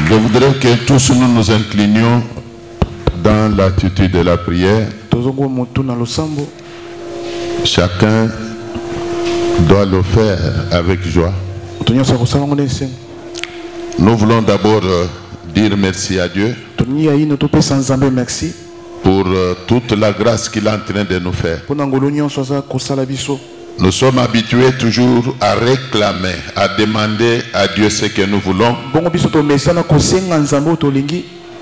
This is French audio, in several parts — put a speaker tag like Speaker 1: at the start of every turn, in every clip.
Speaker 1: Je voudrais que tous nous nous inclinions dans l'attitude de la prière. Chacun doit le faire avec joie. Nous voulons d'abord dire merci à Dieu pour toute la grâce qu'il est en train de nous faire. Nous sommes habitués toujours à réclamer, à demander à Dieu ce que nous voulons.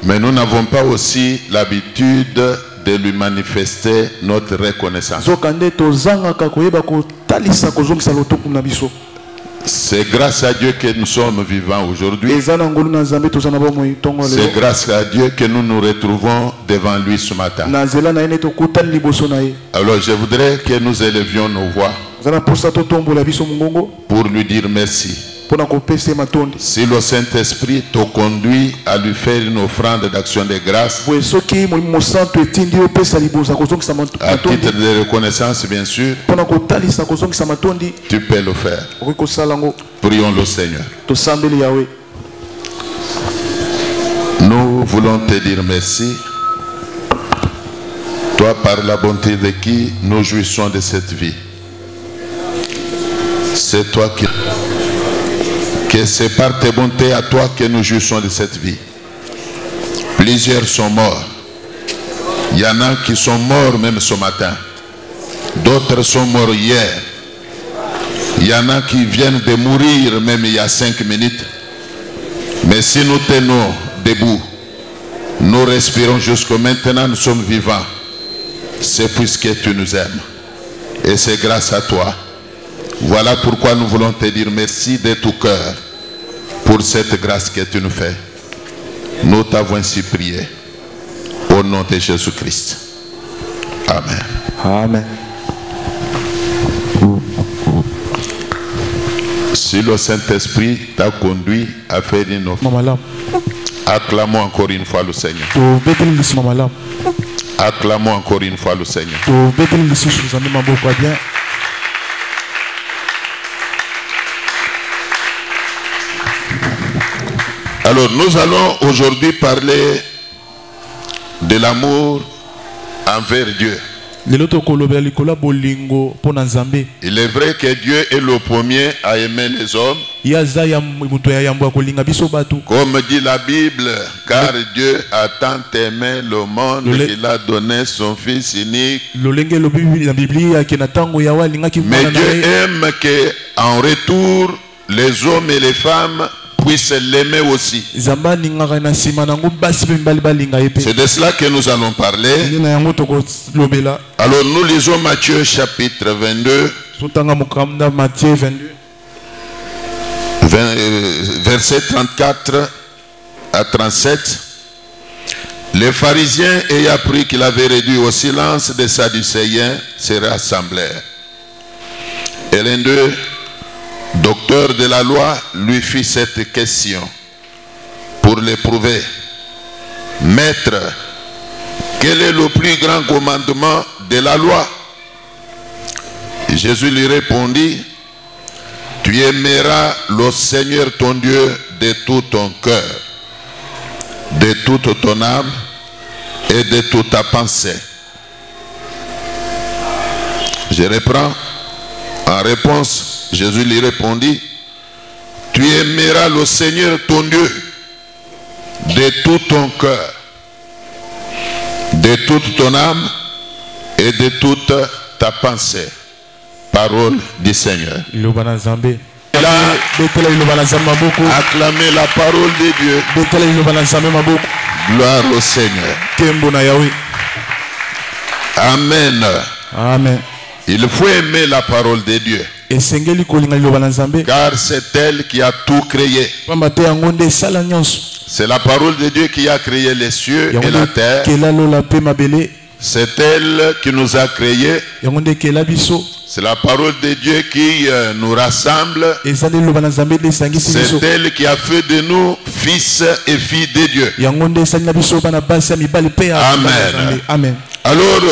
Speaker 1: Mais nous n'avons pas aussi l'habitude de lui manifester notre reconnaissance. C'est grâce à Dieu que nous sommes vivants aujourd'hui. C'est grâce à Dieu que nous nous retrouvons devant lui ce matin. Alors je voudrais que nous élevions nos voix pour lui dire merci. Si le Saint-Esprit te conduit à lui faire une offrande d'action de grâce, à titre de reconnaissance bien sûr, tu peux le faire. Prions le Seigneur. Nous voulons te dire merci, toi par la bonté de qui nous jouissons de cette vie. C'est toi qui... que c'est par tes bontés à toi que nous jouissons de cette vie. Plusieurs sont morts. Il y en a qui sont morts même ce matin. D'autres sont morts hier. Il y en a qui viennent de mourir même il y a 5 minutes. Mais si nous tenons debout, nous respirons jusqu'à maintenant, nous sommes vivants. C'est puisque tu nous aimes. Et c'est grâce à toi. Voilà pourquoi nous voulons te dire merci de tout cœur pour cette grâce que tu nous fais. Nous t'avons ainsi prié. Au nom de Jésus-Christ. Amen.
Speaker 2: Amen.
Speaker 1: Si le Saint-Esprit t'a conduit à faire une offrande, acclamons encore une fois le Seigneur. Acclamons encore une fois le Seigneur. Alors nous allons aujourd'hui parler de l'amour envers Dieu. Il est vrai que Dieu est le premier à aimer les hommes. Comme dit la Bible, car Dieu a tant aimé le monde qu'il a donné son Fils unique. Mais Dieu aime qu'en retour, les hommes et les femmes puissent l'aimer aussi. C'est de cela que nous allons parler. Alors nous lisons Matthieu chapitre 22. Versets 34 à 37. Les pharisiens ayant appris qu'il avait réduit au silence des Sadducéens se rassemblèrent. Et l'un d'eux, docteur de la loi, lui fit cette question pour l'éprouver. Maître, quel est le plus grand commandement de la loi? Et Jésus lui répondit, tu aimeras le Seigneur ton Dieu de tout ton cœur, de toute ton âme et de toute ta pensée. Je reprends. En réponse, Jésus lui répondit, tu aimeras le Seigneur ton Dieu de tout ton cœur, de toute ton âme et de toute ta pensée. Parole du Seigneur. Acclamez la parole de Dieu. Gloire au Seigneur. Amen.
Speaker 2: Amen.
Speaker 1: Il faut aimer la parole de Dieu. Car c'est elle qui a tout créé. C'est la parole de Dieu qui a créé les cieux et la terre. C'est elle qui nous a créés. C'est la parole de Dieu qui nous rassemble. C'est elle qui a fait de nous fils et filles de Dieu. Amen.
Speaker 2: Amen.
Speaker 1: Alors,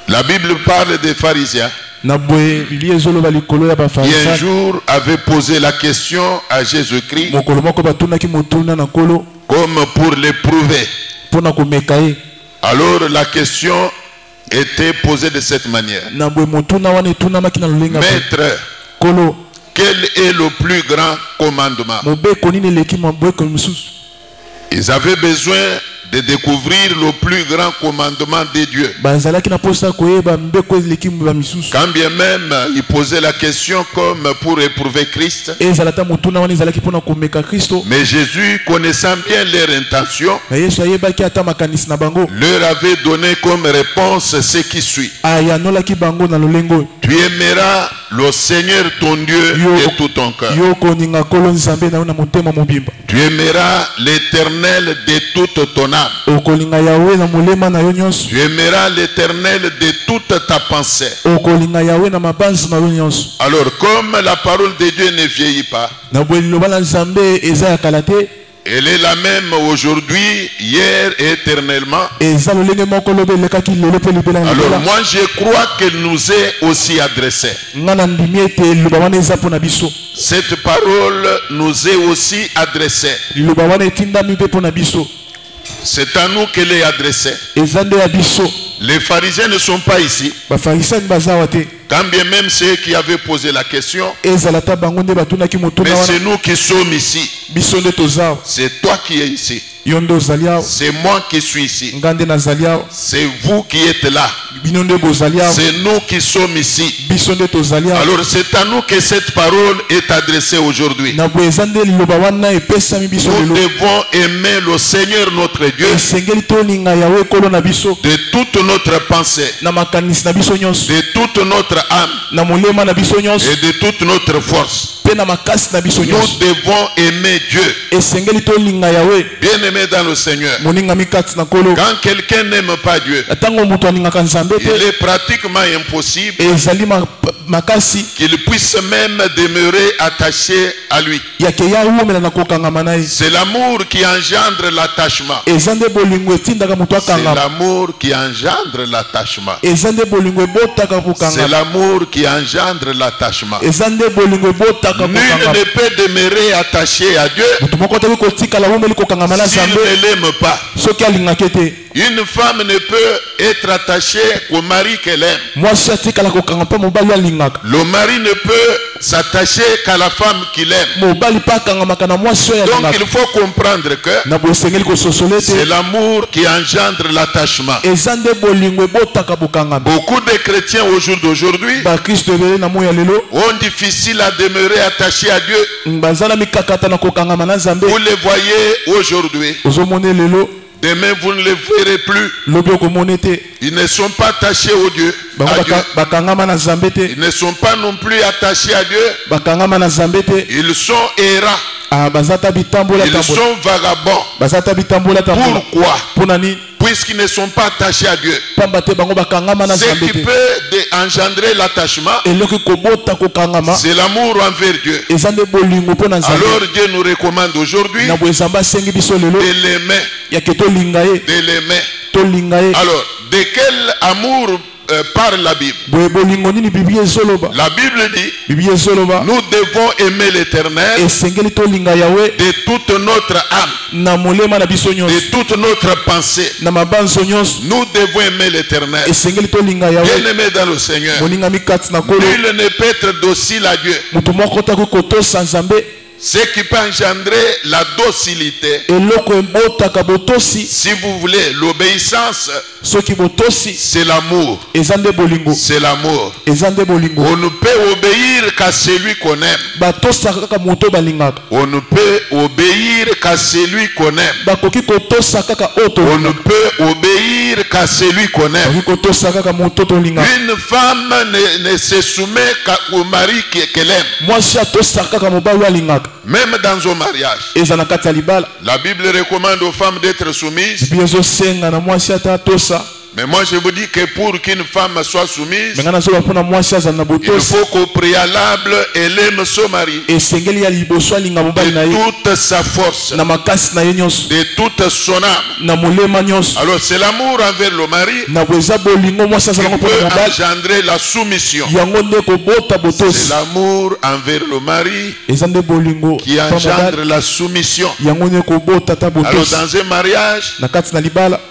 Speaker 1: la Bible parle des pharisiens. qui un jour avait posé la question à Jésus-Christ comme pour l'éprouver. Alors la question était posée de cette manière. Maître, quel est le plus grand commandement? Ils avaient besoin de découvrir le plus grand commandement de Dieu. Quand bien même il posait la question comme pour éprouver Christ. Mais Jésus, connaissant bien leur intention, leur avait donné comme réponse ce qui suit. Tu aimeras le Seigneur ton Dieu de tout ton cœur. Tu aimeras l'Éternel de toute ton âme. Tu aimeras l'Éternel de toute ta pensée. Alors, comme la parole de Dieu ne vieillit pas, elle est la même aujourd'hui, hier et éternellement. Alors moi je crois qu'elle nous est aussi adressée. Cette parole nous est aussi adressée. C'est à nous qu'elle est adressée. Les pharisiens ne sont pas ici. Quand bien même ceux qui avaient posé la question, mais c'est nous qui sommes ici. C'est toi qui es ici. C'est moi qui suis ici. C'est vous qui êtes là. C'est nous qui sommes ici. Alors c'est à nous que cette parole est adressée aujourd'hui. Nous devons aimer le Seigneur notre Dieu de toute notre pensée, de toute notre âme et de toute notre force. Nous devons aimer Dieu. Bien aimé dans le Seigneur. Quand quelqu'un n'aime pas Dieu, il est pratiquement impossible qu'il puisse même demeurer attaché à lui. C'est l'amour qui engendre l'attachement. C'est l'amour qui engendre l'attachement. C'est l'amour qui engendre l'attachement. Nul ne peut demeurer attaché à Dieu s'il ne l'aime pas. Une femme ne peut être attachée qu'au mari qu'elle aime. Le mari ne peut s'attacher qu'à la femme qu'il aime. Donc il faut comprendre que c'est l'amour qui engendre l'attachement. Beaucoup de chrétiens au jour d'aujourd'hui ont difficile à demeurer attachés à Dieu. Vous les voyez aujourd'hui. Demain, vous ne les verrez plus. Ils ne sont pas attachés au Dieu. Ils ne sont pas non plus attachés à Dieu. Ils sont errants. Ils sont vagabonds. Pourquoi? Puisqu'ils ne sont pas attachés à Dieu. Ce qui peut engendrer l'attachement, c'est l'amour envers Dieu. Alors Dieu nous recommande aujourd'hui de l'aimer. Alors, de quel amour parle la Bible? La Bible dit nous devons aimer l'Éternel de toute notre âme, de toute notre pensée. Nous devons aimer l'Éternel. Bien aimé dans le Seigneur, nul ne peut être docile à Dieu. Ce qui peut engendrer la docilité, si vous voulez, l'obéissance, c'est l'amour. C'est l'amour. On ne peut obéir qu'à celui qu'on aime. On ne peut obéir qu'à celui qu'on aime. On ne peut obéir qu'à celui qu'on aime. Une femme ne se soumet qu'au mari qu'elle aime. Même dans un mariage, la Bible recommande aux femmes d'être soumises, Mais moi je vous dis que pour qu'une femme soit soumise,
Speaker 2: il
Speaker 1: faut qu'au préalable elle aime son mari de toute sa force, de toute son âme. Alors c'est l'amour envers le mari qui peut engendrer la soumission. C'est l'amour envers le mari qui engendre la soumission. Alors dans un mariage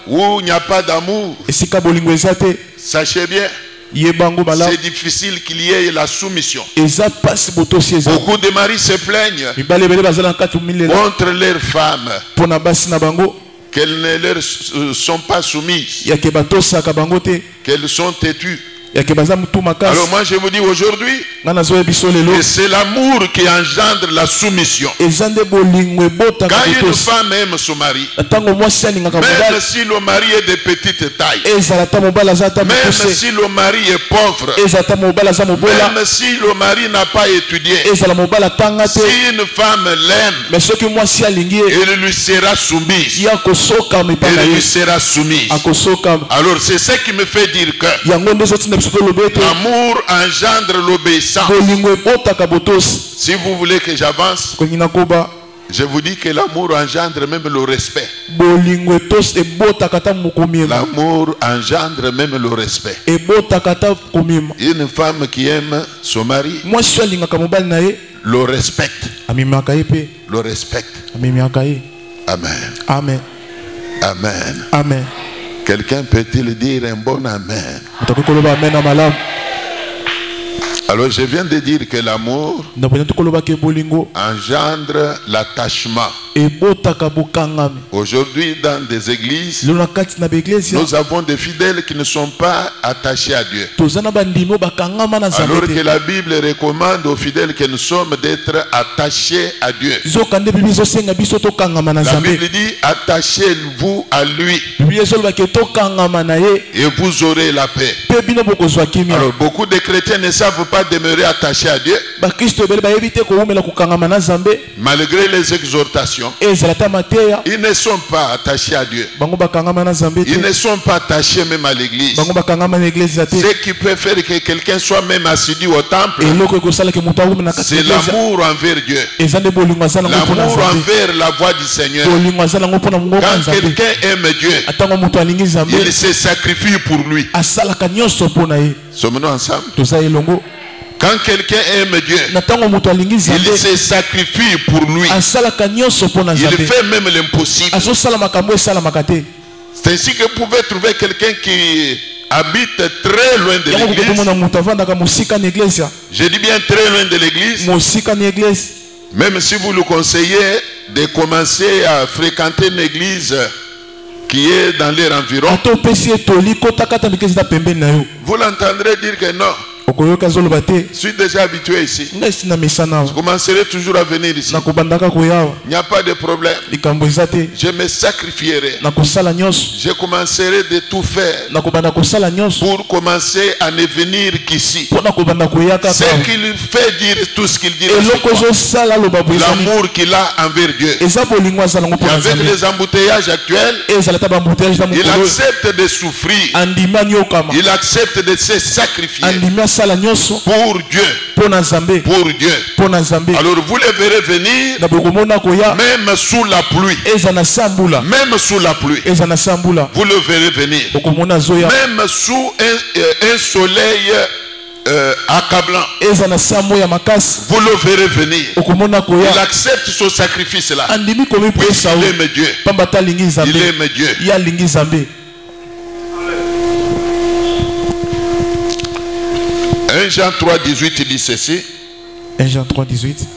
Speaker 1: où il n'y a pas d'amour, sachez bien, c'est difficile qu'il y ait la soumission. Beaucoup de maris se plaignent contre leurs femmes qu'elles ne leur sont pas soumises, qu'elles sont têtues. Alors moi je vous dis aujourd'hui que c'est l'amour qui engendre la soumission. Quand une femme aime son mari, même si le mari est de petite taille, même si le mari est pauvre, même si le mari n'a pas étudié, si une femme l'aime, elle lui sera soumise. Elle lui sera soumise. Alors c'est ce qui me fait dire que l'amour engendre l'obéissance. Si vous voulez que j'avance, je vous dis que l'amour engendre même le respect. L'amour engendre même le respect. Une femme qui aime son mari le respecte. Le respecte. Amen.
Speaker 2: Amen.
Speaker 1: Amen.
Speaker 2: Amen.
Speaker 1: Quelqu'un peut-il dire un bon amen? Alors je viens de dire que l'amour engendre l'attachement. Aujourd'hui dans des églises, nous avons des fidèles qui ne sont pas attachés à Dieu. Alors que la Bible recommande aux fidèles que nous sommes d'être attachés à Dieu. La Bible dit attachez-vous à lui et vous aurez la paix. Alors beaucoup de chrétiens ne savent pas demeurer attachés à Dieu malgré les exhortations. Ils ne sont pas attachés à Dieu. Ils ne sont pas attachés même à l'église. Ce qui peut faire que quelqu'un soit même assidu au temple, c'est l'amour envers Dieu, l'amour envers la voix du Seigneur. Quand quelqu'un aime Dieu, il se sacrifie pour lui. Sommes-nous ensemble? Quand quelqu'un aime Dieu, il se sacrifie pour lui. Il fait même l'impossible. C'est ainsi que vous pouvez trouver quelqu'un qui habite très loin de l'église. Je dis bien très loin de l'église. Même si vous le conseillez de commencer à fréquenter une église qui est dans leur environ, vous l'entendrez dire que non. Je suis déjà habitué ici. Je commencerai toujours à venir ici. Il n'y a pas de problème. Je me sacrifierai. Je commencerai de tout faire pour commencer à ne venir qu'ici. Ce qu'il fait dire tout ce qu'il dit, l'amour qu'il a envers Dieu. Et avec les embouteillages actuels, il accepte de souffrir. Il accepte de se sacrifier pour Dieu. Pour Dieu. Alors vous les verrez venir même sous la pluie. Même sous la pluie. Vous le verrez venir. Même sous un soleil accablant. Vous le verrez venir. Il accepte ce sacrifice-là. Il aime Dieu. Il aime Dieu. 1 Jean 3, 18 dit ceci.
Speaker 2: 1 Jean 3, 18.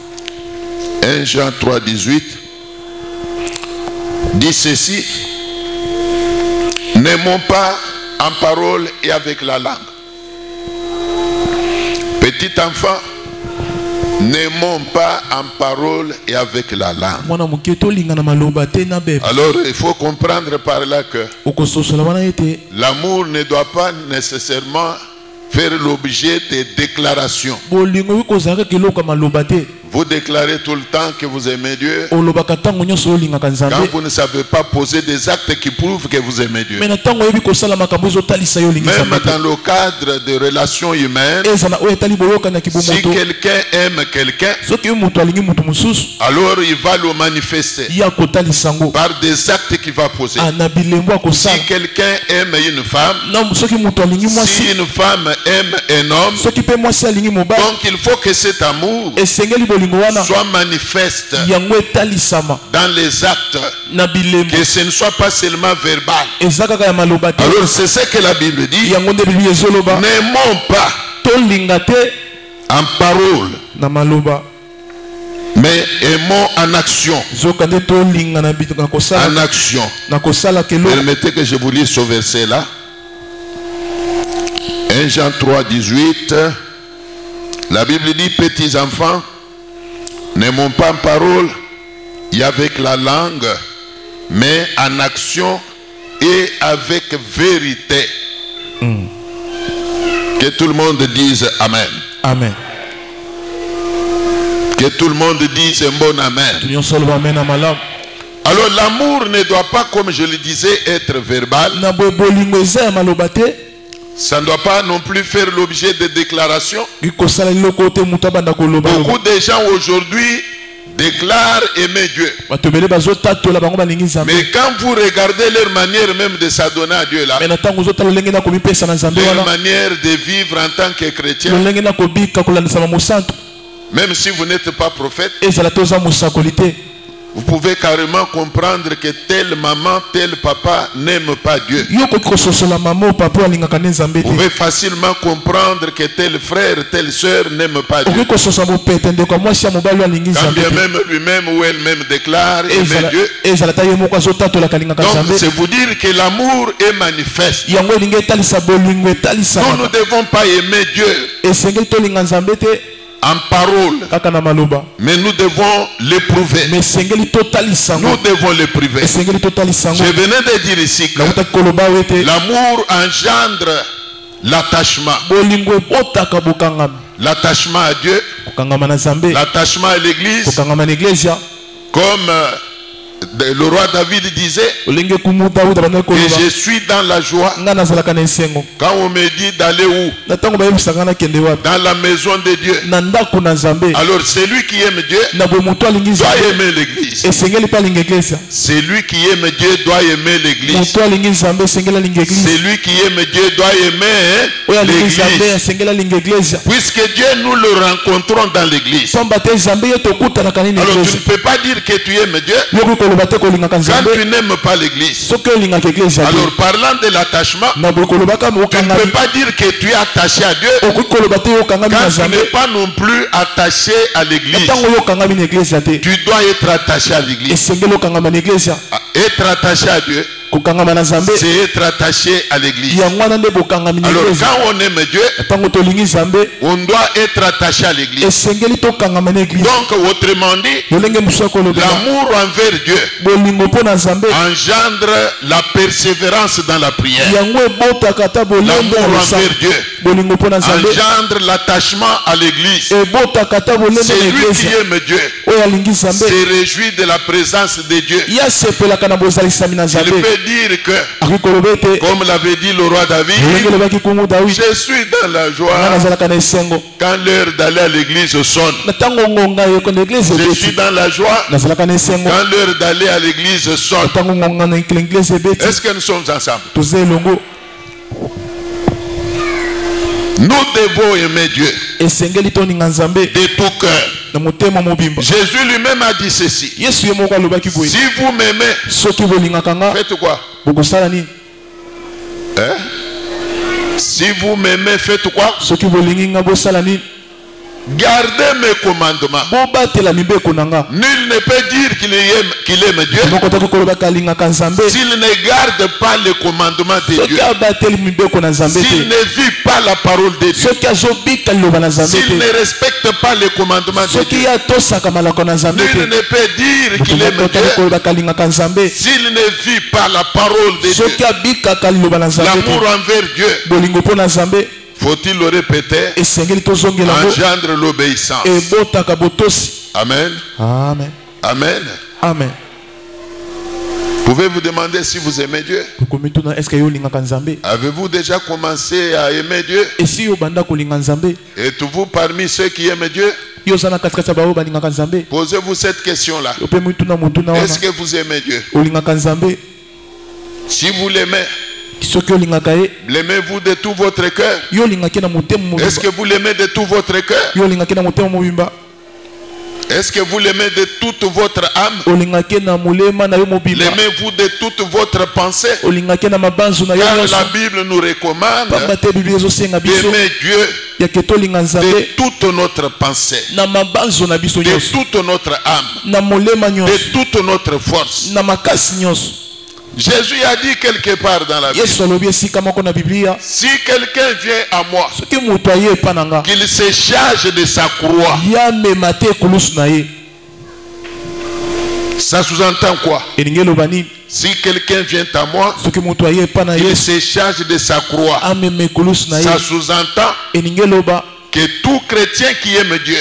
Speaker 1: 1 Jean 3, 18 dit ceci. N'aimons pas en parole et avec la langue. Petit enfant, n'aimons pas en parole et avec la langue. Alors il faut comprendre par là que l'amour ne doit pas nécessairement faire l'objet de déclarations. Vous déclarez tout le temps que vous aimez Dieu. Quand vous ne savez pas poser des actes qui prouvent que vous aimez Dieu. Même dans le cadre de relations humaines, si quelqu'un aime quelqu'un, alors il va le manifester par des actes qu'il va poser. Si quelqu'un aime une femme, si une femme aime un homme, donc il faut que cet amour soit manifeste dans les actes, que ce ne soit pas seulement verbal. Alors c'est ce que la Bible dit. N'aimons pas en parole, mais aimons en action. En action. Permettez que je vous lise ce verset là. 1 Jean 3, 18. La Bible dit, petits enfants, n'aimons pas en parole et avec la langue, mais en action et avec vérité. Que tout le monde dise Amen.
Speaker 2: Amen.
Speaker 1: Que tout le monde dise un bon Amen. Alors l'amour ne doit pas, comme je le disais, être verbal. Ça ne doit pas non plus faire l'objet de déclarations. Beaucoup de gens aujourd'hui déclarent aimer Dieu. Mais quand vous regardez leur manière même de s'adonner à Dieu là, leur manière de vivre en tant que chrétien, même si vous n'êtes pas prophète, vous pouvez carrément comprendre que telle maman, tel papa n'aime pas Dieu. Vous pouvez facilement comprendre que tel frère, telle soeur n'aime pas Dieu. Quand bien même lui-même ou elle-même déclare aimer Dieu. Donc c'est vous dire que l'amour est manifeste. Nous ne devons pas aimer Dieu en parole, mais nous devons l'éprouver. Nous devons l'éprouver. Je venais de dire ici que l'amour engendre l'attachement. L'attachement à Dieu, l'attachement à l'église, comme le roi David disait, que je suis dans la joie. Quand on me dit d'aller où? Dans la maison de Dieu. Alors celui qui aime Dieu doit aimer l'église. Celui qui aime Dieu doit aimer l'église. Celui qui aime Dieu doit aimer l'église. Puisque Dieu, nous le rencontrons dans l'église. Alors tu ne peux pas dire que tu aimes Dieu quand tu n'aimes pas l'église. Alors parlant de l'attachement, tu ne peux pas dire que tu es attaché à Dieu quand tu n'es pas non plus attaché à l'église. Tu dois être attaché à l'église. Être attaché à Dieu, c'est être attaché à l'église. Alors quand on aime Dieu, on doit être attaché à l'église. Donc autrement dit, l'amour envers Dieu engendre la persévérance dans la prière. L'amour envers Dieu engendre l'attachement à l'église. Celui qui aime Dieu se réjouit de la présence de Dieu. Il peut dire que, comme l'avait dit le roi David, je suis dans la joie quand l'heure d'aller à l'église sonne. Je suis dans la joie quand l'heure d'aller à l'église sonne. Est-ce que nous sommes ensemble? Nous devons aimer Dieu de tout cœur. Jésus lui-même a dit ceci: si vous m'aimez, faites quoi? Si vous m'aimez, faites quoi? Gardez mes commandements. Nul ne peut dire qu'il aime Dieu s'il ne garde pas les commandements de Dieu, s'il ne vit pas la parole de Dieu, s'il ne respecte pas les commandements de Dieu. Nul ne peut dire qu'il aime Dieu s'il ne vit pas la parole de Dieu. L'amour envers Dieu, faut-il le répéter, engendre l'obéissance. Amen.
Speaker 2: Amen.
Speaker 1: Amen.
Speaker 2: Amen.
Speaker 1: Pouvez-vous demander si vous aimez Dieu? Avez-vous déjà commencé à aimer Dieu? Êtes-vous parmi ceux qui aiment Dieu? Posez-vous cette question-là. Est-ce que vous aimez Dieu? Si vous l'aimez, l'aimez-vous de tout votre cœur? Est-ce que vous l'aimez de tout votre cœur? Est-ce que vous l'aimez de toute votre âme? L'aimez-vous de toute votre pensée? Car la Bible nous recommande d'aimer Dieu de toute notre pensée, de toute notre âme, de toute notre force. Jésus a dit quelque part dans la Bible, si quelqu'un vient à moi, qu'il se charge de sa croix. Ça sous-entend quoi? Si quelqu'un vient à moi, qu'il se charge de sa croix. Ça sous-entend que tout chrétien qui aime Dieu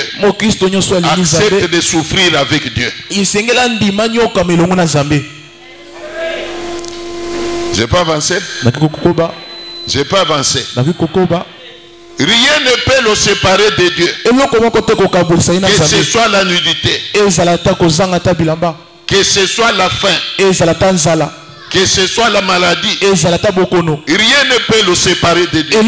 Speaker 1: accepte de souffrir avec Dieu. J'ai pas avancé. J'ai pas avancé. Rien ne peut le séparer de Dieu. Que ce soit la nudité, que ce soit la faim, que ce soit la maladie, rien ne peut le séparer de Dieu.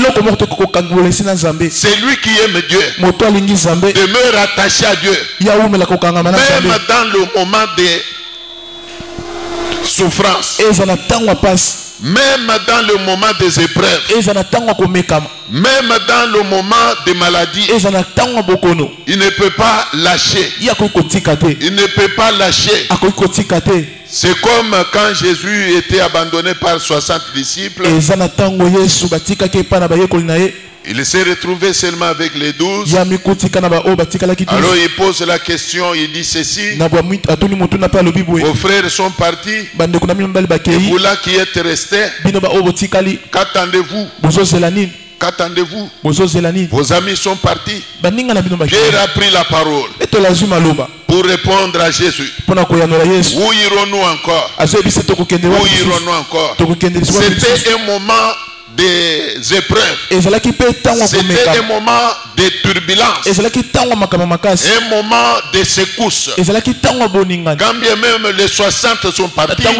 Speaker 1: C'est lui qui aime Dieu demeure attaché à Dieu, même dans le moment de souffrance, même dans le moment des épreuves, même dans le moment de maladie, il ne peut pas lâcher. Il ne peut pas lâcher. C'est comme quand Jésus était abandonné par 60 disciples. Il s'est retrouvé seulement avec les 12. Alors il pose la question, il dit ceci: vos frères sont partis, et vous là qui êtes restés, qu'attendez-vous? Qu'attendez-vous? Vos amis sont partis. Pierre a pris la parole pour répondre à Jésus. Où irons-nous encore? Où irons-nous encore? C'était un moment des épreuves. C'était un moment de turbulence, un moment de secousse. Quand bien même les 60 sont partis, la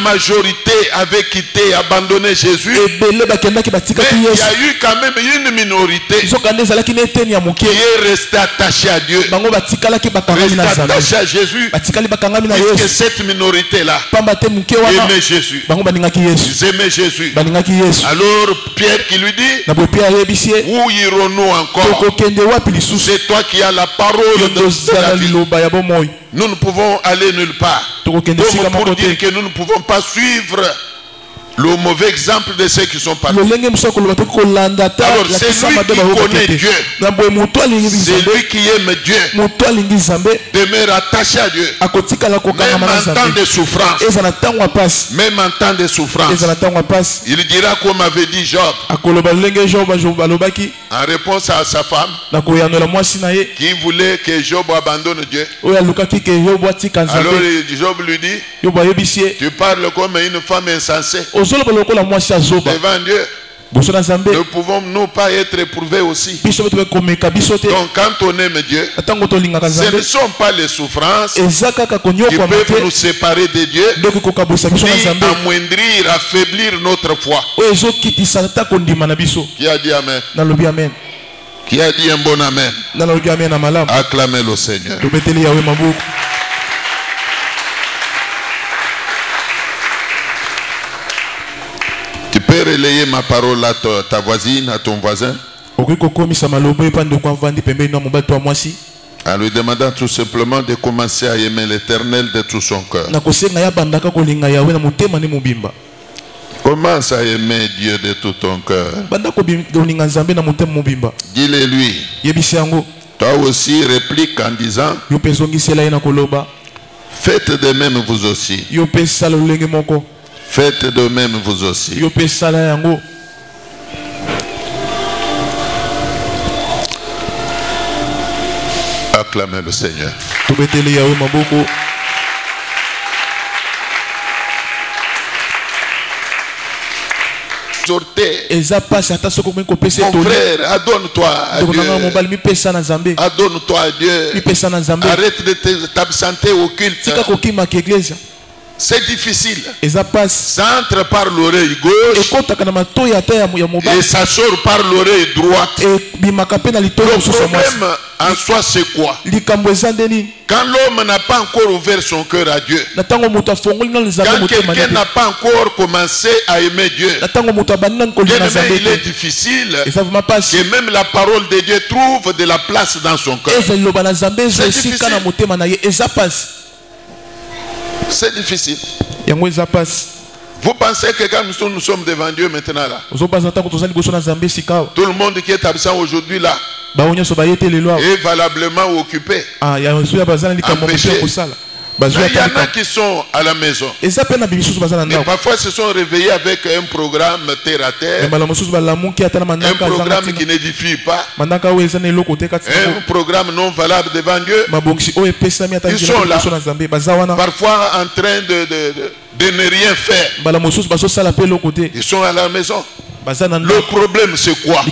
Speaker 1: majorité avait quitté, abandonné Jésus. Mais il y a eu quand même une minorité qui est restée attachée à Dieu, restée attachée à Jésus. Puisque cette minorité-là aimait Jésus, ils aimaient Jésus. Alors Pierre qui lui dit: où irons-nous encore? C'est toi qui as la parole de la vie. Nous ne pouvons aller nulle part. Donc pour dire que nous ne pouvons pas suivre le mauvais exemple de ceux qui sont partis. Alors c'est lui qui connaît Dieu, c'est lui qui aime Dieu, demeure attaché à Dieu, même en temps de souffrance, même en temps de souffrance. Il dira comme avait dit Job, en réponse à sa femme qui voulait que Job abandonne Dieu. Alors Job lui dit: tu parles comme une femme insensée devant Dieu. Ne pouvons-nous pas être éprouvés aussi? Donc quand on aime Dieu, ce ne sont pas les souffrances qui peuvent nous séparer de Dieu, ni amoindrir, affaiblir notre foi. Qui a dit Amen? Qui a dit un bon Amen? Acclamez le Seigneur. Tu peux relayer ma parole à ta voisine, à ton voisin, en lui demandant tout simplement de commencer à aimer l'Éternel de tout son cœur. Commence à aimer Dieu de tout ton cœur. Dis-le lui. Toi aussi réplique en disant: faites de même vous aussi. Faites de même vous aussi. Acclamez le Seigneur. Mon frère, adonne-toi à Dieu. Adonne-toi à Dieu. Arrête de t'absenter au culte. C'est difficile. Ça entre par l'oreille gauche et ça sort par l'oreille droite. Le problème en soi, c'est quoi? Quand l'homme n'a pas encore ouvert son cœur à Dieu, quand quelqu'un n'a pas encore commencé à aimer Dieu, il est difficile que même la parole de Dieu trouve de la place dans son cœur. C'est difficile. C'est difficile. Vous pensez que quand nous sommes devant Dieu maintenant là, tout le monde qui est absent aujourd'hui là est valablement occupé, empêché. Mais il y en a qui sont à la maison. Et parfois se sont réveillés avec un programme terre à terre, un programme qui n'édifie pas, un programme non valable devant Dieu. Ils sont là, parfois en train de ne rien faire. Ils sont à la maison. Le problème c'est quoi?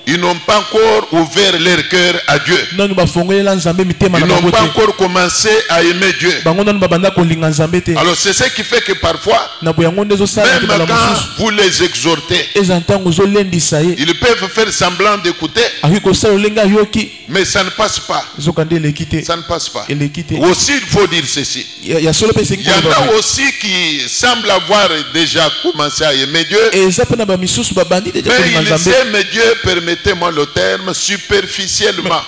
Speaker 1: Ils n'ont pas encore ouvert leur cœur à Dieu. Ils n'ont pas encore commencé à aimer Dieu. Alors c'est ce qui fait que parfois, même quand vous les exhortez, ils peuvent faire semblant d'écouter, mais ça ne passe pas. Ça ne passe pas. Aussi il faut dire ceci. Il y en a aussi qui semblent avoir déjà commencé à aimer Dieu, mais ils aiment Dieu, permettez-moi le terme, superficiellement.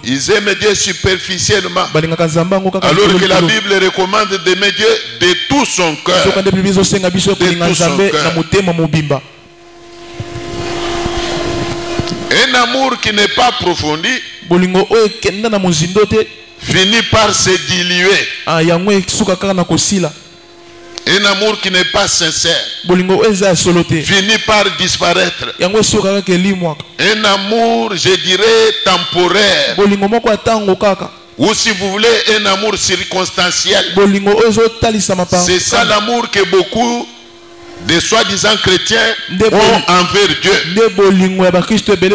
Speaker 1: Ils aiment Dieu superficiellement, alors que la Bible recommande d'aimer Dieu de tout son cœur. Un amour qui n'est pas approfondi finit par se diluer. Un amour qui n'est pas sincère finit par disparaître. Un amour, je dirais, temporaire, ou si vous voulez, un amour circonstanciel. C'est ça l'amour que beaucoup de soi-disant chrétiens ont envers Dieu.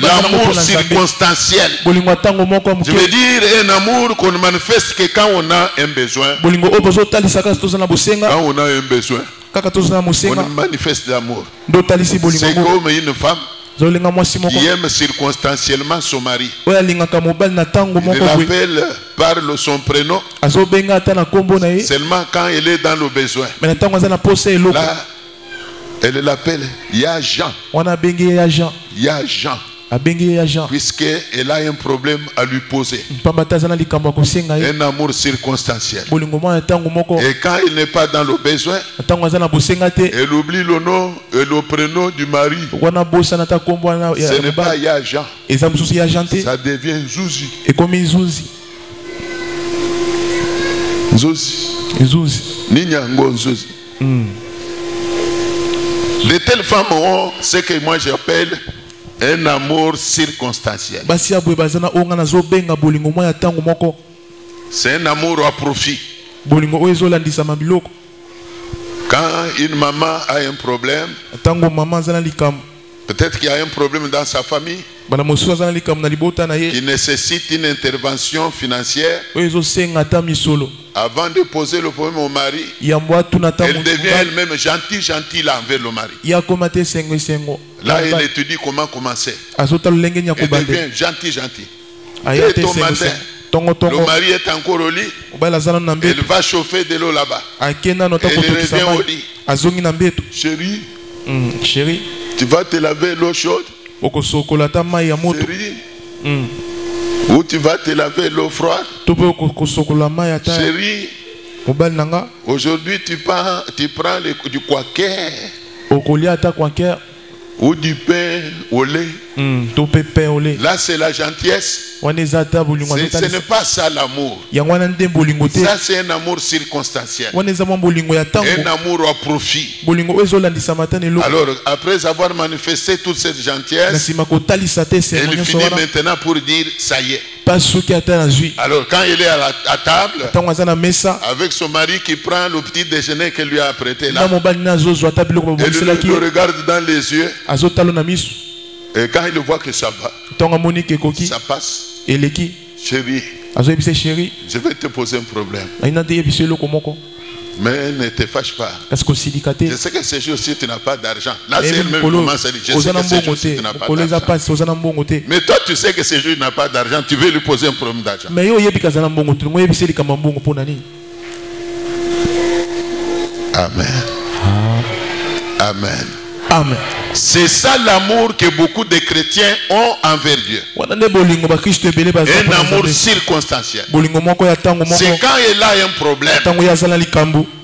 Speaker 1: L'amour circonstanciel. Je veux dire un amour qu'on ne manifeste que quand on a un besoin. Quand on a un besoin, on manifeste l'amour. C'est comme une femme qui aime circonstanciellement son mari. Il l'appelle par son prénom seulement quand elle est dans le besoin. Là, elle l'appelle Yajan. Yajan. Puisqu'elle a un problème à lui poser. Un amour circonstanciel. Et quand il n'est pas dans le besoin, elle oublie le nom et le prénom du mari. Ce n'est pas Yajan. Ça devient Zouzi. Zouzi. Ninyango Zouzi. De telles femmes ont ce que moi j'appelle un amour circonstanciel. C'est un amour à profit. Quand une maman a un problème, peut-être qu'il y a un problème dans sa famille qui nécessite une intervention financière. Avant de poser le problème au mari, elle devient elle-même gentille là envers le mari. Là, elle étudie comment commencer. Elle devient gentille. Et au matin, le mari est encore au lit. Elle va chauffer de l'eau là-bas. Elle revient au lit. Chérie, tu vas te laver l'eau chaude. Chérie, ou tu vas te laver l'eau froide. Chérie, aujourd'hui tu prends du quaker. ou du pain au lait. Là, c'est la gentillesse. Ce n'est pas ça l'amour. Ça, c'est un amour circonstanciel. Un amour au profit. Alors, après avoir manifesté toute cette gentillesse, elle finit maintenant pour dire ça y est. Alors, quand il est à table, avec son mari qui prend le petit déjeuner qu'elle lui a apprêté là, elle le regarde dans les yeux. Et quand il voit que ça va, ça passe. Chérie, je vais te poser un problème. Mais ne te fâche pas. Je sais que ces jours-ci tu n'as pas d'argent. Là c'est le même moment, ça dit, je sais que ces jours-ci tu n'as pas d'argent. Mais toi tu sais que ces jours tu n'as pas d'argent, tu veux lui poser un problème d'argent. Amen. Amen.
Speaker 2: Amen.
Speaker 1: C'est ça l'amour que beaucoup de chrétiens ont envers Dieu. Un amour circonstanciel. C'est quand il a un problème,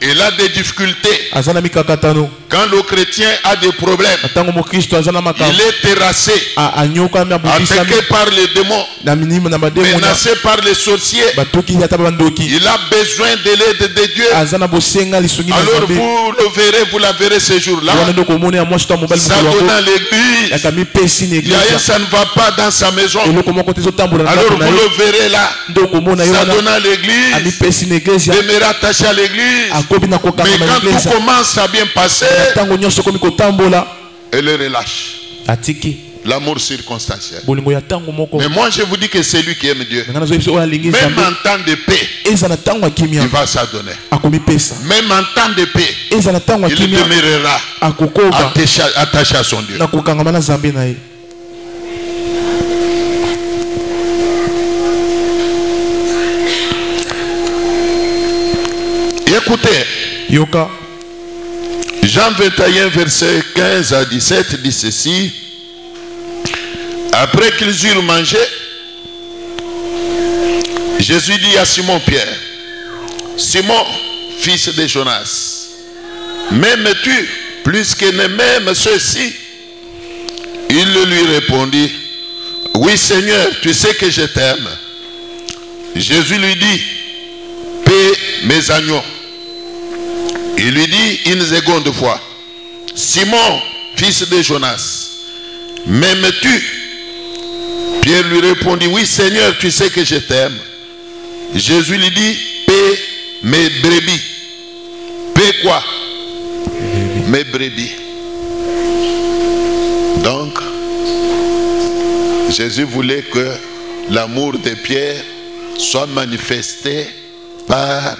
Speaker 1: il a des difficultés. Quand le chrétien a des problèmes, il est terrassé, attaqué par les démons, menacé par les sorciers. Il a besoin de l'aide de Dieu. Alors vous la verrez ce jour-là. S'adonnant à l'église, ça ne va pas dans sa maison. Alors vous le verrez là, s'adonnant à l'église, demeurez attaché à l'église. Mais quand tout commence à bien passer, elle le relâche. L'amour circonstanciel. Mais moi je vous dis que c'est lui qui aime Dieu. Même en temps de paix, il va s'adonner. Même en temps de paix, il demeurera attaché à son Dieu. Écoutez, Jean 21 verset 15 à 17 dit ceci. Après qu'ils eurent mangé, Jésus dit à Simon-Pierre, Simon, fils de Jonas, m'aimes-tu plus que ne m'aiment ceux-ci? Il lui répondit, oui Seigneur, tu sais que je t'aime. Jésus lui dit, paie mes agneaux. Il lui dit une seconde fois, Simon, fils de Jonas, m'aimes-tu? Pierre lui répondit, oui Seigneur, tu sais que je t'aime. Jésus lui dit, paie mes brebis. Paie quoi? Mes brebis. Donc, Jésus voulait que l'amour de Pierre soit manifesté par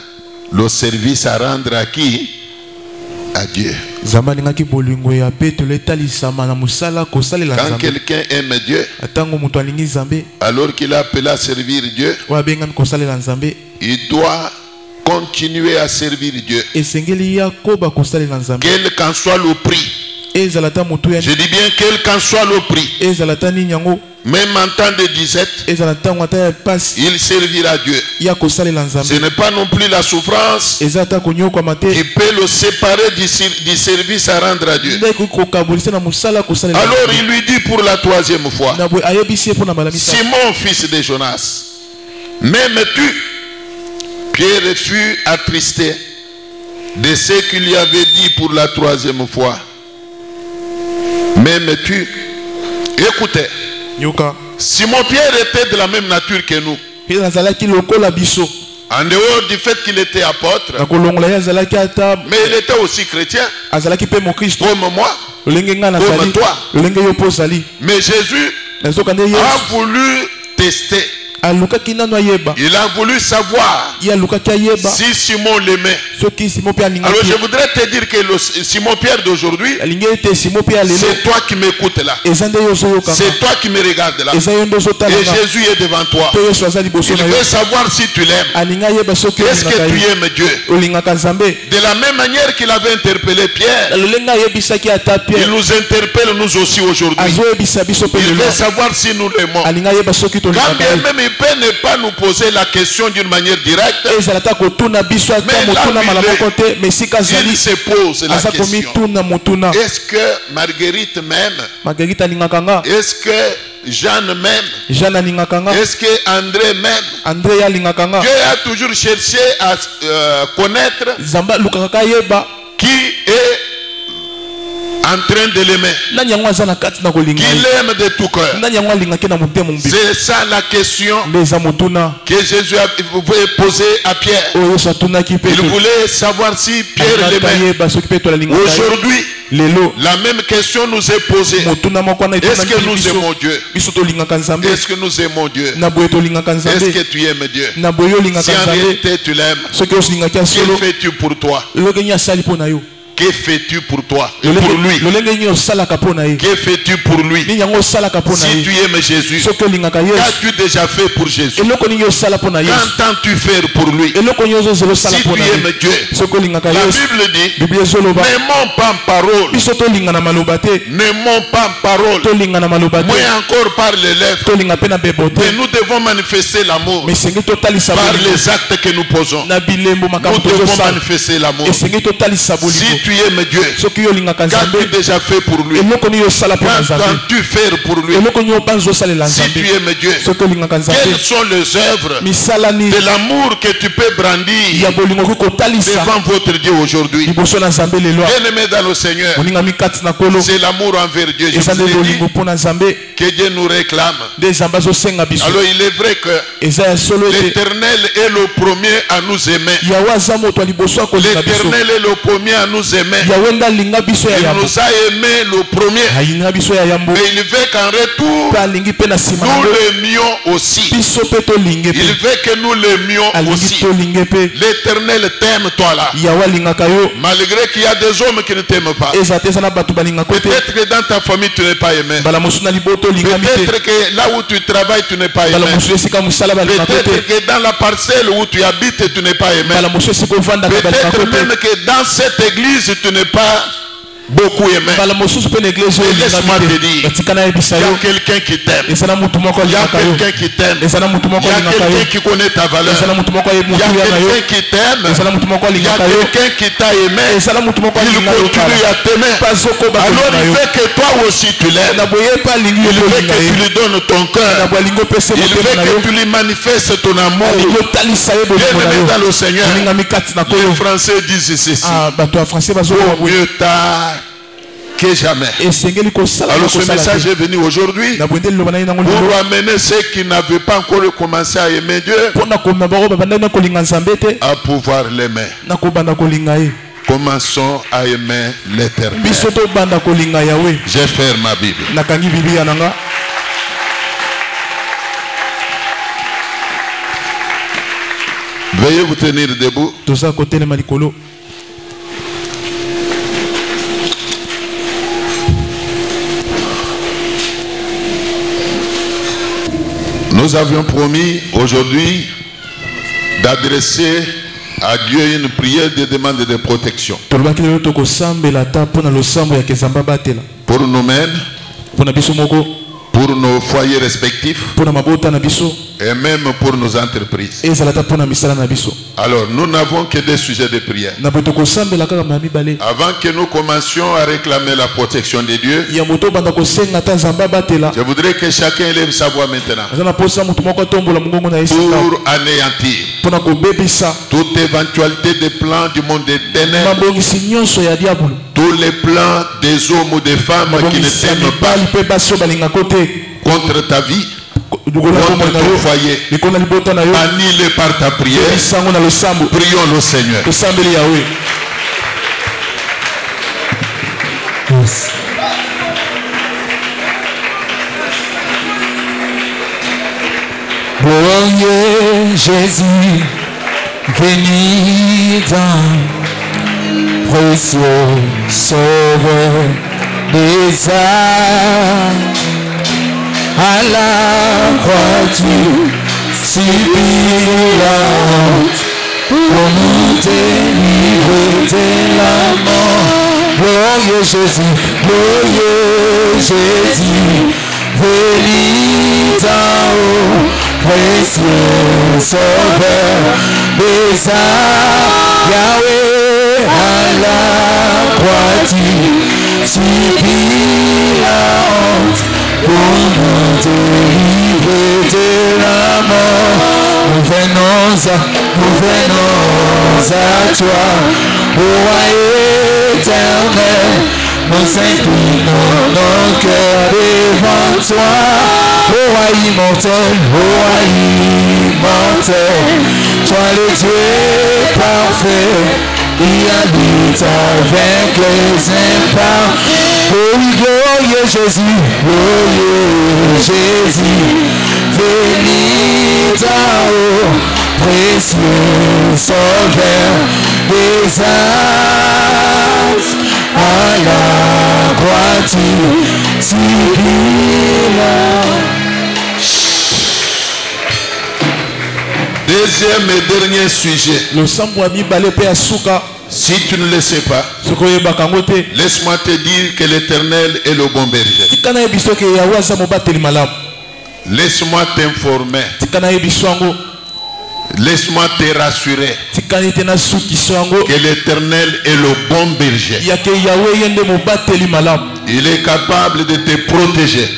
Speaker 1: le service à rendre à qui? À Dieu. Quand quelqu'un aime Dieu, alors qu'il a appelé à servir Dieu, il doit continuer à servir Dieu, quel qu'en soit le prix. Je dis bien quel qu'en soit le prix. Même en temps de disette, il servira Dieu. Ce n'est pas non plus la souffrance qui peut le séparer du service à rendre à Dieu. Alors il lui dit pour la troisième fois, Simon, fils de Jonas, m'aimes-tu? Pierre fut attristé de ce qu'il lui avait dit pour la troisième fois. M'aimes-tu? Écoutez, Simon Pierre était de la même nature que nous. En dehors du fait qu'il était apôtre, mais il était aussi chrétien, comme moi, comme toi. Mais Jésus a voulu tester. Il a voulu savoir si Simon l'aimait. Alors je voudrais te dire que le Simon Pierre d'aujourd'hui, c'est toi qui m'écoutes là, c'est toi qui me regardes là, et Jésus est devant toi. Il veut savoir si tu l'aimes. Est-ce que tu aimes Dieu? De la même manière qu'il avait interpellé Pierre, il nous interpelle nous aussi aujourd'hui. Il veut savoir si nous l'aimons. Quand bien même peut ne pas nous poser la question d'une manière directe. Mais là, il se pose la question. Est-ce que Marguerite m'aime? Est-ce que Jeanne m'aime? Est-ce que André m'aime? Dieu a toujours cherché à connaître qui est en train de l'aimer, qu'il aime de tout cœur. C'est ça la question que Jésus voulait poser à Pierre. Il voulait savoir si Pierre l'aimait. Aujourd'hui, la même question nous est posée. Est-ce que nous aimons Dieu? Est-ce que nous aimons Dieu? Est-ce que tu aimes Dieu? Si en réalité tu l'aimes, que fais-tu pour toi? Que fais-tu pour toi et pour lui? Que fais-tu pour lui? Si tu aimes Jésus, qu'as-tu déjà fait pour Jésus? Qu'entends-tu faire pour lui? Si tu aimes Dieu, la Bible dit, n'aimons pas en parole, n'aimons pas en parole, mais encore par les lèvres. Mais nous devons manifester l'amour par les actes que nous posons. Nous devons manifester l'amour. Si tu aimes Dieu, qu'as-tu déjà fait pour lui? Qu'entends-tu faire pour lui? Si tu aimes Dieu, quelles sont les œuvres de l'amour que tu peux brandir devant votre Dieu aujourd'hui? Bien-aimé dans le Seigneur, c'est l'amour envers Dieu. Je vous ai dit que Dieu nous réclame. Alors il est vrai que l'Éternel est le premier à nous aimer. L'Éternel est le premier à nous aimer. Il nous a aimé le premier. Mais il veut qu'en retour, nous l'aimions aussi. Il veut que nous l'aimions aussi. L'Éternel t'aime toi là. Malgré qu'il y a des hommes qui ne t'aiment pas. Peut-être que dans ta famille tu n'es pas aimé. Peut-être que là où tu travailles tu n'es pas aimé. Peut-être que dans la parcelle où tu habites tu n'es pas aimé. Peut-être même que dans cette église tu n'es pas beaucoup aimé. Laisse-moi te dire, il y a quelqu'un qui t'aime. Il y a quelqu'un qui t'aime. Il y a quelqu'un qui connaît ta valeur. Il y a quelqu'un qui t'aime. Il y a quelqu'un qui t'a aimé. Il continue à t'aimer. Alors il veut que toi aussi tu l'aimes. Il veut que tu lui donnes ton cœur. Il veut que tu lui manifestes ton amour. Bienvenue dans le Seigneur. Les Français disent ceci: vaut mieux tard que jamais. Alors ce message est venu aujourd'hui pour amener ceux qui n'avaient pas encore commencé à aimer Dieu à pouvoir l'aimer. Commençons à aimer l'Éternel. Je ferme ma Bible. Veuillez vous tenir debout. Nous avions promis aujourd'hui d'adresser à Dieu une prière de demande de protection. Pour nous-mêmes, pour nos foyers respectifs et même pour nos entreprises. Alors nous n'avons que des sujets de prière. Avant que nous commencions à réclamer la protection de Dieu, je voudrais que chacun élève sa voix maintenant pour anéantir toute éventualité des plans du monde des ténèbres, tous les plans des hommes ou des femmes qui ne t'aiment pas contre ta vie, contre ton foyer, annulé par ta prière. Prions le Seigneur.
Speaker 3: Glorieux Jésus, venu dans précieux sauveur des âmes. À la croix tu subis la honte pour nous délivrer de la mort. Glorieux Jésus, venu d'en haut, précieux sauveur des âmes. Yahweh, à la croix tu subis la honte pour nous délivrer de la mort. Nous venons à toi, ô roi éternel. Nous inclinons nos cœurs devant toi, ô roi immortel, toi le Dieu parfait, qui habite avec les imparfaits. Oh oui, glorieux Jésus, béni d'en haut, précieux sauveur des âmes. À la croix tu subis la.
Speaker 1: Deuxième et dernier sujet. Si tu ne le sais pas, laisse-moi te dire que l'Éternel est le bon berger. Laisse-moi t'informer. Laisse-moi te rassurer que l'Éternel est le bon berger. Il est capable de te protéger.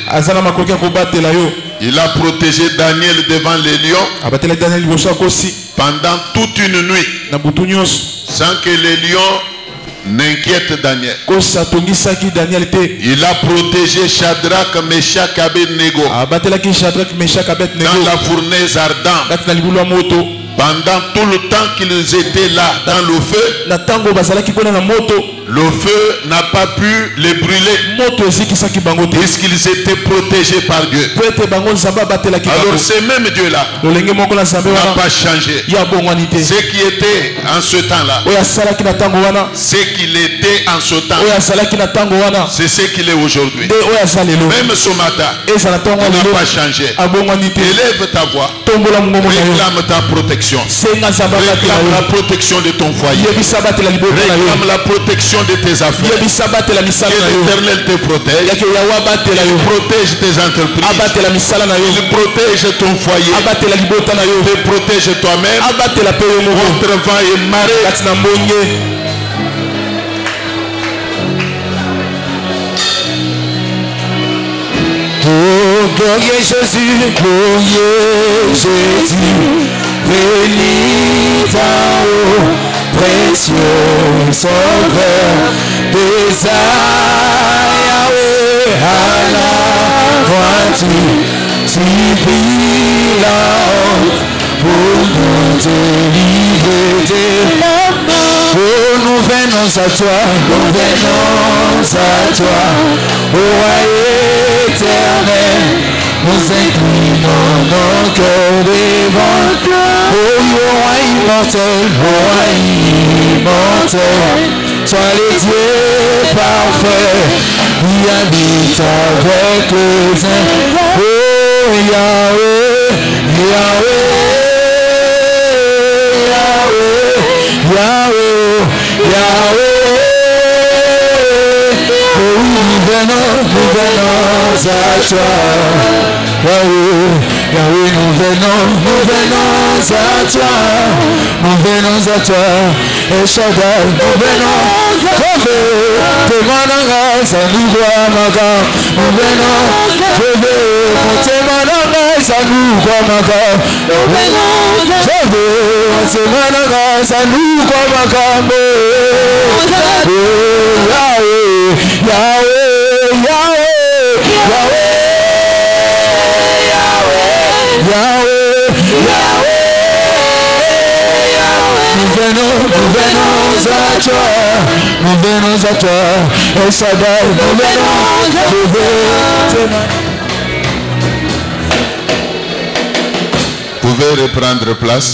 Speaker 1: Il a protégé Daniel devant les lions pendant toute une nuit, sans que les lions n'inquiètent Daniel. Il a protégé Shadrach, Meshach, Abednego dans la fournaise ardente. Pendant tout le temps qu'ils étaient là dans le feu n'a pas pu les brûler puisqu'ils étaient protégés par Dieu. Alors ce même Dieu-là n'a pas changé. Ce qui était en ce temps-là, ce qu'il était en ce temps, c'est ce qu'il est aujourd'hui. Même ce matin, il n'a pas changé. Élève ta voix, réclame ta protection. Réclame la protection de ton foyer. Réclame la protection de tes affaires. Que l'Éternel te protège. Il protège tes entreprises. Il protège ton foyer. Il protège toi-même contre vent et marée.
Speaker 3: Oh, glorieux Jésus, béni d'en haut, précieux sauveur des âmes. Yahweh, à la croix tu subis la honte pour nous délivrer de la mort. Oh, nous venons à toi, ô roi éternel. Nous inclinons nos cœurs devant toi, ô roi immortel, toi le Dieu parfait, qui habite avec les uns. Oh Yahweh, oh nous venons à toi. Yahweh, nous venons à toi, et Shaddai, nous venons, demandons grâce à nous voir ma gamme, nous venons, demandons grâce à nous voir ma gamme, demandons grâce à nous voir ma gamme, Yahweh. Nous venons à toi, El Shaddai, nous venons.
Speaker 1: Vous pouvez reprendre place.